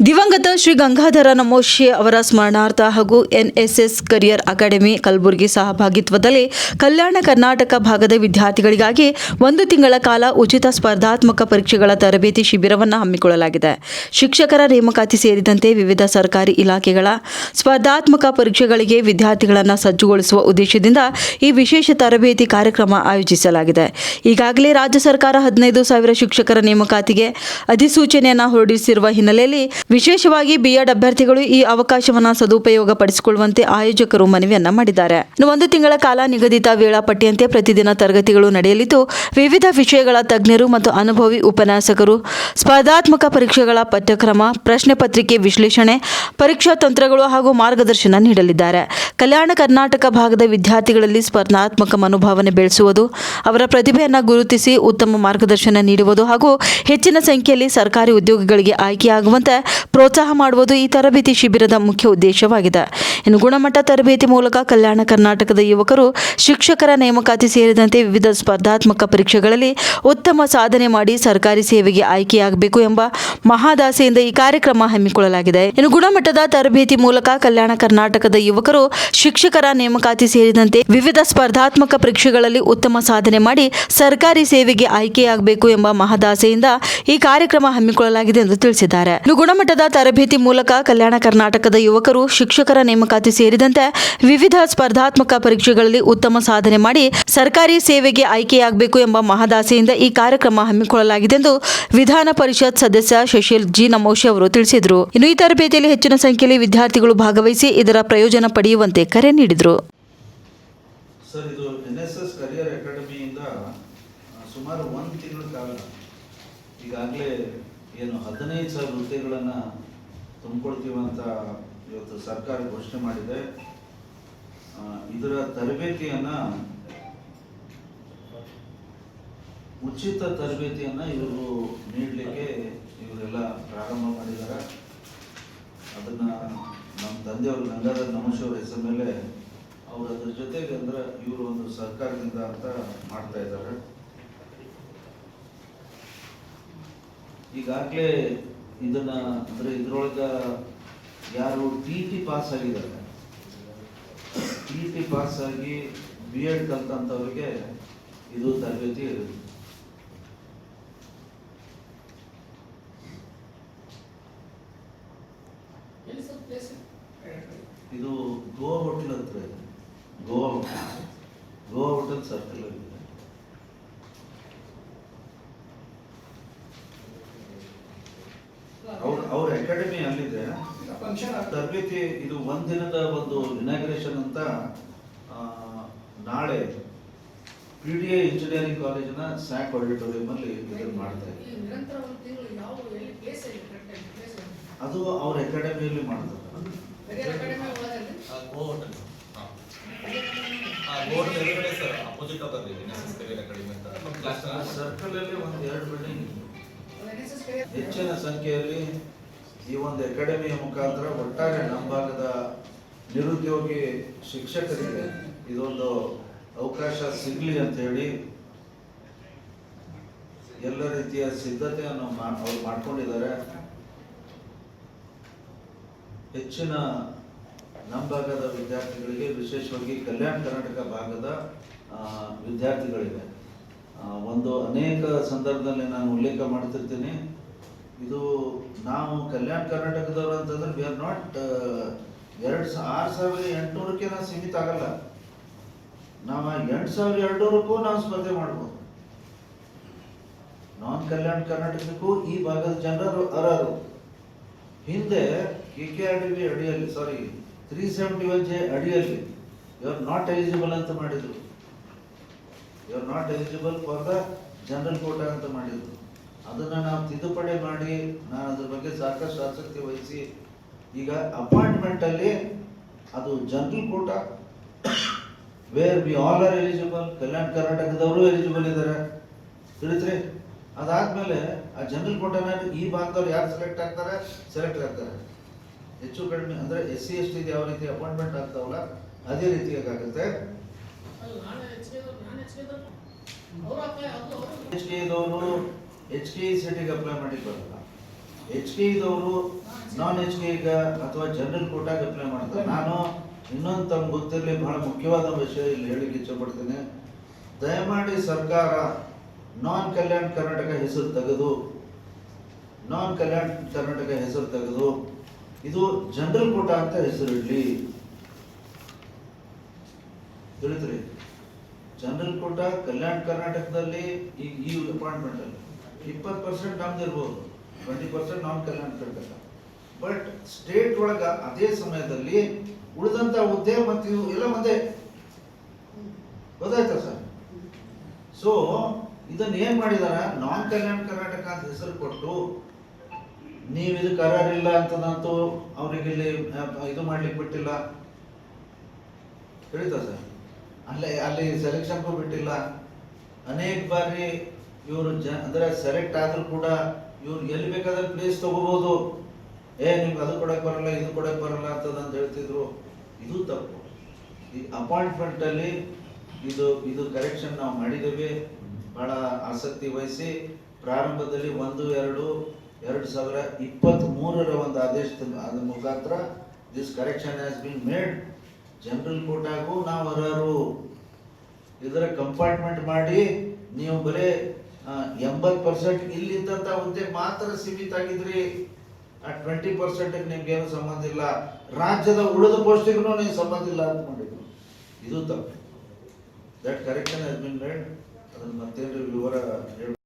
ದಿವಂಗತ ಶ್ರೀ ಗಂಗಾಧರ ನಮೋಶಿ ಅವರ ಸ್ಮರಣಾರ್ಥ ಹಾಗೂ ಎನ್ಎಸ್ಎಸ್ ಕರಿಯರ್ ಅಕಾಡೆಮಿ ಕಲಬುರಗಿ ಸಹಭಾಗಿತ್ವದಲ್ಲಿ ಕಲ್ಯಾಣ ಕರ್ನಾಟಕ ಭಾಗದ ವಿದ್ಯಾರ್ಥಿಗಳಿಗಾಗಿ 1 ತಿಂಗಳ ಕಾಲ ಉಚಿತ ಸ್ಪರ್ಧಾತ್ಮಕ ಪರೀಕ್ಷೆಗಳ ತರಬೇತಿ ಶಿಬಿರವನ್ನು ಹಮ್ಮಿಕೊಳ್ಳಲಾಗಿದೆ. ಶಿಕ್ಷಕರ ನೇಮಕಾತಿ ಸೇರಿದಂತೆ ವಿವಿಧ ಸರ್ಕಾರಿ ಇಲಾಖೆಗಳ ಸ್ಪರ್ಧಾತ್ಮಕ ಪರೀಕ್ಷೆಗಳಿಗೆ ವಿದ್ಯಾರ್ಥಿಗಳನ್ನು ಸಜ್ಜುಗೊಳಿಸುವ ಉದ್ದೇಶದಿಂದ ಈ ವಿಶೇಷ ತರಬೇತಿ ಕಾರ್ಯಕ್ರಮ ಆಯೋಜಿಸಲಾಗಿದೆ. ಈಗಾಗಲೇ ರಾಜ್ಯ ಸರ್ಕಾರ 15,000 ಶಿಕ್ಷಕರ ನೇಮಕಾತಿಗೆ ಅಧಿಸೂಚನೆಯನ್ನು ಹೊರಡಿಸಿರುವ ಹಿನ್ನೆಲೆಯಲ್ಲಿ ವಿಶೇಷವಾಗಿ ಬಿಎಡ್ ಅಭ್ಯರ್ಥಿಗಳು ಈ ಅವಕಾಶವನ್ನು ಸದುಪಯೋಗ ಪಡಿಸಿಕೊಳ್ಳುವಂತೆ ಆಯೋಜಕರು ಮನವಿಯನ್ನ ಮಾಡಿದ್ದಾರೆ. 1 ತಿಂಗಳ ಕಾಲ ನಿಗದಿತ ವೇಳಾಪಟ್ಟಿಯಂತೆ ಪ್ರತಿದಿನ ತರಗತಿಗಳು ನಡೆಯಲಿದ್ದು, ವಿವಿಧ ವಿಷಯಗಳ ತಜ್ಞರು ಮತ್ತು ಅನುಭವಿ ಉಪನ್ಯಾಸಕರು ಸ್ಪರ್ಧಾತ್ಮಕ ಪರೀಕ್ಷೆಗಳ ಪಠ್ಯಕ್ರಮ, ಪ್ರಶ್ನೆ ಪತ್ರಿಕೆ ವಿಶ್ಲೇಷಣೆ, ಪರೀಕ್ಷಾ ತಂತ್ರಗಳು ಹಾಗೂ ಮಾರ್ಗದರ್ಶನ ನೀಡಲಿದ್ದಾರೆ. ಕಲ್ಯಾಣ ಕರ್ನಾಟಕ ಭಾಗದ ವಿದ್ಯಾರ್ಥಿಗಳಲ್ಲಿ ಸ್ಪರ್ಧಾತ್ಮಕ ಮನೋಭಾವನೆ ಬೆಳೆಸುವುದು, ಅವರ ಪ್ರತಿಭೆಯನ್ನು ಗುರುತಿಸಿ ಉತ್ತಮ ಮಾರ್ಗದರ್ಶನ ನೀಡುವುದು ಹಾಗೂ ಹೆಚ್ಚಿನ ಸಂಖ್ಯೆಯಲ್ಲಿ ಸರ್ಕಾರಿ ಉದ್ಯೋಗಿಗಳಿಗೆ ಆಯ್ಕೆಯಾಗುವಂತೆ ಪ್ರೋತ್ಸಾಹ ಮಾಡುವುದು ಈ ತರಬೇತಿ ಶಿಬಿರದ ಮುಖ್ಯ ಉದ್ದೇಶವಾಗಿದೆ. ಇನ್ನು ಗುಣಮಟ್ಟ ತರಬೇತಿ ಮೂಲಕ ಕಲ್ಯಾಣ ಕರ್ನಾಟಕದ ಯುವಕರು ಶಿಕ್ಷಕರ ನೇಮಕಾತಿ ಸೇರಿದಂತೆ ವಿವಿಧ ಸ್ಪರ್ಧಾತ್ಮಕ ಪರೀಕ್ಷೆಗಳಲ್ಲಿ ಉತ್ತಮ ಸಾಧನೆ ಮಾಡಿ ಸರ್ಕಾರಿ ಸೇವೆಗೆ ಆಯ್ಕೆಯಾಗಬೇಕು ಎಂಬ ಮಹಾದಾಸೆಯಿಂದ ಈ ಕಾರ್ಯಕ್ರಮ ಹಮ್ಮಿಕೊಳ್ಳಲಾಗಿದೆ. ಇನ್ನು ಗುಣಮಟ್ಟದ ತರಬೇತಿ ಮೂಲಕ ಕಲ್ಯಾಣ ಕರ್ನಾಟಕದ ಯುವಕರು ಶಿಕ್ಷಕರ ನೇಮಕಾತಿ ಸೇರಿದಂತೆ ವಿವಿಧ ಸ್ಪರ್ಧಾತ್ಮಕ ಪರೀಕ್ಷೆಗಳಲ್ಲಿ ಉತ್ತಮ ಸಾಧನೆ ಮಾಡಿ ಸರ್ಕಾರಿ ಸೇವೆಗೆ ಆಯ್ಕೆಯಾಗಬೇಕು ಎಂಬ ಮಹದಾಸೆಯಿಂದ ಈ ಕಾರ್ಯಕ್ರಮ ಹಮ್ಮಿಕೊಳ್ಳಲಾಗಿದೆ ಎಂದು ತಿಳಿಸಿದ್ದಾರೆ. ಇನ್ನು ಗುಣಮಟ್ಟದ ತರಬೇತಿ ಮೂಲಕ ಕಲ್ಯಾಣ ಕರ್ನಾಟಕದ ಯುವಕರು ಶಿಕ್ಷಕರ ನೇಮಕಾತಿ ಸೇರಿದಂತೆ ವಿವಿಧ ಸ್ಪರ್ಧಾತ್ಮಕ ಪರೀಕ್ಷೆಗಳಲ್ಲಿ ಉತ್ತಮ ಸಾಧನೆ ಮಾಡಿ ಸರ್ಕಾರಿ ಸೇವೆಗೆ ಆಯ್ಕೆಯಾಗಬೇಕು ಎಂಬ ಮಹದಾಸೆಯಿಂದ ಈ ಕಾರ್ಯಕ್ರಮ ಹಮ್ಮಿಕೊಳ್ಳಲಾಗಿದೆ ಎಂದು ವಿಧಾನ ಪರಿಷತ್ ಸದಸ್ಯ ಶಶಿಲ್ ಜಿ ನಮೋಶಿ ಅವರು ತಿಳಿಸಿದರು. ಇನ್ನು ಈ ತರಬೇತಿಯಲ್ಲಿ ಹೆಚ್ಚಿನ ಸಂಖ್ಯೆಯಲ್ಲಿ ವಿದ್ಯಾರ್ಥಿಗಳು ಭಾಗವಹಿಸಿ ಇದರ ಪ್ರಯೋಜನ ಪಡೆಯುವಂತೆ ಕರೆ ನೀಡಿದರು. ಸರ್, ಇದು ಎನ್ಎಸ್ಎಸ್ ಕರಿಯರ್ ಅಕಾಡೆಮಿಯಿಂದ ಸುಮಾರು 1 ತಿಂಗಳ ಕಾಲ ಈಗಾಗಲೇ ಏನು 15,000 ಹುದ್ದೆಗಳನ್ನು ತುಂಬಿಕೊಡ್ತೀವಂತ ಇವತ್ತು ಸರ್ಕಾರ ಘೋಷಣೆ ಮಾಡಿದೆ. ಇದರ ತರಬೇತಿಯನ್ನು ಉಚಿತ ತರಬೇತಿಯನ್ನು ಇವರು ನೀಡಲಿಕ್ಕೆ ಇವರೆಲ್ಲ ಪ್ರಾರಂಭ ಮಾಡಿದ್ದಾರೆ. ಅದನ್ನು ನಮ್ಮ ತಂದೆಯವರು ಗಂಗಾಧರ ನಮೋಶಿ ಅವರ ಹೆಸರ ಮೇಲೆ ಅವರು ಅದ್ರ ಜೊತೆಗೆ ಅಂದ್ರೆ ಇವರು ಒಂದು ಸರ್ಕಾರದಿಂದ ಅಂತ ಮಾಡ್ತಾ ಇದ್ದಾರೆ. ಈಗಾಗಲೇ ಇದನ್ನ ಅಂದ್ರೆ ಇದ್ರೊಳಗೆ ಯಾರು ಟಿ ಪಾಸ್ ಆಗಿದ್ದಾರೆ, ಟಿ ಪಾಸ್ ಆಗಿ BEd ಕಲ್ತಂಥವ್ರಿಗೆ ಇದು ತರಬೇತಿ ಇರುತ್ತೆ. ಇದು ಗೋವಾ ಹೋಟೆಲ್ ಹತ್ರ ಇದೆ. ಗೋವಾ ಹೋಟೆಲ್ ಸರ್ಕಲ್ ಇದೆ. ಅವ್ರ ಅಕಾಡೆಮಿ ಅಲ್ಲಿದೆ. ತರಬೇತಿ ಇದು 1 ದಿನದ ಒಂದು ಇನಾಗ್ರೇಷನ್ ಅಂತ ನಾಳೆ PDI ಇಂಜಿನಿಯರಿಂಗ್ ಕಾಲೇಜಿನ ಸ್ಯಾಕ್ ಆಡಿಟೋರಿಯಂ ಅಲ್ಲಿ ಇದನ್ನು ಮಾಡ್ತಾ ಇದ್ದಾರೆ. ಅದು ಅವ್ರ ಅಕಾಡೆಮಿಯಲ್ಲಿ ಮಾಡ್ತಾರೆ. ಸರ್ಕಲ್ ಅಲ್ಲಿ 1-2 ಬಿಲ್ಡಿಂಗ್ ಹೆಚ್ಚಿನ ಸಂಖ್ಯೆಯಲ್ಲಿ ಈ ಒಂದು ಅಕಾಡೆಮಿಯ ಮುಖಾಂತರ ಒಟ್ಟಾರೆ ನಮ್ಮ ಭಾಗದ ನಿರುದ್ಯೋಗಿ ಶಿಕ್ಷಕರಿಗೆ ಇದೊಂದು ಅವಕಾಶ ಸಿಗಲಿ ಅಂತ ಹೇಳಿ ಎಲ್ಲ ರೀತಿಯ ಸಿದ್ಧತೆಯನ್ನು ಅವರು ಮಾಡ್ಕೊಂಡಿದ್ದಾರೆ. ಹೆಚ್ಚಿನ ನಮ್ಮ ಭಾಗದ ವಿದ್ಯಾರ್ಥಿಗಳಿಗೆ, ವಿಶೇಷವಾಗಿ ಕಲ್ಯಾಣ ಕರ್ನಾಟಕ ಭಾಗದ ವಿದ್ಯಾರ್ಥಿಗಳಿಗೆ ಒಂದು ಅನೇಕ ಸಂದರ್ಭದಲ್ಲಿ ನಾನು ಉಲ್ಲೇಖ ಮಾಡ್ತಿರ್ತೀನಿ. ಇದು ನಾವು ಕಲ್ಯಾಣ ಕರ್ನಾಟಕದವರು ಅಂತಂದ್ರೆ ವಿ ಆರ್ ನಾಟ್ 6,800ಕ್ಕೆ ನಾವು ಸೀಮಿತ ಆಗಲ್ಲ. ನಾವು 8,200ಕ್ಕೂ ನಾವು ಸ್ಪರ್ಧೆ ಮಾಡ್ಬೋದು. ನಾನ್ ಕಲ್ಯಾಣ ಕರ್ನಾಟಕಕ್ಕೂ ಈ ಭಾಗದ ಜನರು ಅರ್ಹರು. ಹಿಂದೆ KKRDB ಅಡಿಯಲ್ಲಿ 371J ಅಡಿಯಲ್ಲಿ ಯು ಆರ್ ನಾಟ್ ಎಲಿಜಿಬಲ್ ಅಂತ ಮಾಡಿದ್ರು. You are not eligible for the general quota ಅಂತ ಮಾಡಿದ್ರು. ಅದನ್ನು ನಾವು ತಿದ್ದುಪಡಿ ಮಾಡಿ ನಾನು ಅದ್ರ ಬಗ್ಗೆ ಸಾಕಷ್ಟು ಆಸಕ್ತಿ ವಹಿಸಿ ಈಗ ಅಪಾಯಿಂಟ್ಮೆಂಟ್ ಅಲ್ಲಿ ಅದು general quota where we all are eligible, ಕಲ್ಯಾಣ ಕರ್ನಾಟಕದವರು ಎಲಿಜಿಬಲ್ ಇದ್ದಾರೆ ತಿಳಿದ್ರಿ. ಅದಾದ್ಮೇಲೆ ಆ ಜನರಲ್ ಕೋಟಾನ ಈ ಭಾಗದವ್ರು ಯಾರು ಸೆಲೆಕ್ಟ್ ಆಗ್ತಾರೆ ಹೆಚ್ಚು ಕಡಿಮೆ ಅಂದ್ರೆ SC ST ಯಾವ ರೀತಿ ಅಪಾಯಿಂಟ್ಮೆಂಟ್ ಆಗ್ತಾವಲ್ಲ ಅದೇ ರೀತಿಯಾಗುತ್ತೆ. HKದವರು HKE ಸೀಟಿಗೆ ಅಪ್ಲೈ ಮಾಡಿ ಬರಲ್ಲ. ಎಚ್ ಕೆ ಇದ್ದವರು ನಾನ್ ಎಚ್ ಕೆ ಈಗ ಅಥವಾ ಜನರಲ್ ಕೋಟಾಗೆ ಅಪ್ಲೈ ಮಾಡ್ತಾರೆ. ನಾನು ಇನ್ನೊಂದು ತಮ್ಗೆ ಗೊತ್ತಿರಲಿ ಬಹಳ ಮುಖ್ಯವಾದ ವಿಷಯ ಇಲ್ಲಿ ಹೇಳಿಕ್ಕೆ ಇಚ್ಛಪಡ್ತೇನೆ. ದಯಮಾಡಿ ಸರ್ಕಾರ ನಾನ್ ಕಲ್ಯಾಣ ಕರ್ನಾಟಕ ಹೆಸರು ತೆಗೆದು ಇದು ಜನರಲ್ ಕೋಟಾ ಅಂತ ಹೆಸರಿಡ್ಲಿ. ತಿಳಿದ್ರಿ? ಜನರಲ್ ಕೋಟಾ ಕಲ್ಯಾಣ ಕರ್ನಾಟಕದಲ್ಲಿ ಈ ಅಪಾಯಿಂಟ್ಮೆಂಟ್ ಅಲ್ಲಿ 20% ನಮ್ದು ಇರ್ಬೋದು, 20% ನಾನ್ ಕಲ್ಯಾಣ ಕರ್ನಾಟಕ. ಬಟ್ ಸ್ಟೇಟ್ ಒಳಗ ಅದೇ ಸಮಯದಲ್ಲಿ ಉಳಿದಂತ ಹುದ್ದೆ ಮತ್ತು ಇವು ಎಲ್ಲ ಒಂದೇ. ಗೊತ್ತಾಯ್ತಾ ಸರ್? ಸೊ ಇದನ್ನ ಏನ್ ಮಾಡಿದಾರ, ನಾನ್ ಕಲ್ಯಾಣ ಕರ್ನಾಟಕ ಅಂತ ಹೆಸರು ಕೊಟ್ಟು ನೀವು ಇದಕ್ಕೆ ಅರ್ಹರಿಲ್ಲ ಅಂತದಂತೂ ಅವ್ರಿಗೆ ಇಲ್ಲಿ ಇದು ಮಾಡ್ಲಿಕ್ಕೆ ಬಿಟ್ಟಿಲ್ಲ. ತಿಳಿತಾ ಸರ್? ಅಲ್ಲಿ ಸೆಲೆಕ್ಷನ್ಗೂ ಬಿಟ್ಟಿಲ್ಲ. ಅನೇಕ ಬಾರಿ ಇವರು ಅಂದ್ರೆ ಸೆಲೆಕ್ಟ್ ಆದ್ರೂ ಕೂಡ ಇವ್ರು ಎಲ್ಲಿ ಬೇಕಾದ್ರೆ ಪ್ಲೇಸ್ ತಗೋಬಹುದು. ನಿಮ್ಗೆ ಅದು ಕೊಡಕ್ ಬರಲ್ಲ, ಇದು ಕೊಡಕ್ ಬರಲ್ಲ ಅಂತದಂತ ಹೇಳ್ತಿದ್ರು. ಇದು ತಪ್ಪು. ಈ ಅಪಾಯಿಂಟ್ಮೆಂಟ್ ಅಲ್ಲಿ ಇದು ಕರೆಕ್ಷನ್ ನಾವು ಮಾಡಿದ್ದೇವೆ. ಬಹಳ ಆಸಕ್ತಿ ವಹಿಸಿ ಪ್ರಾರಂಭದಲ್ಲಿ 1/2/2023 ಒಂದು ಆದೇಶದ ಮುಖಾಂತರ this correction has been made. General ಕೋಟಾಗೂ ನಾವು ಅರ್ಹರು. ಇದರ ಕಂಪಾರ್ಟ್ಮೆಂಟ್ ಮಾಡಿ ನೀವು ಬರೀ 80% ಇಲ್ಲಿದ್ದಂತ ಹುದ್ದೆ ಮಾತ್ರ ಸೀಮಿತ ಆಗಿದ್ರಿ. ಆ 20% ನಿಮ್ಗೇನು ಸಂಬಂಧ ಇಲ್ಲ, ರಾಜ್ಯದ ಉಳಿದ ಪೋಸ್ಟಿಗೂ ನೀವು ಸಂಬಂಧ ಇಲ್ಲ ಅಂತ ಮಾಡಿದ್ರು. ಇದು ತಪ್ಪು. That correction has been made. ಅದನ್ನು ಮತ್ತೇನು ವಿವರ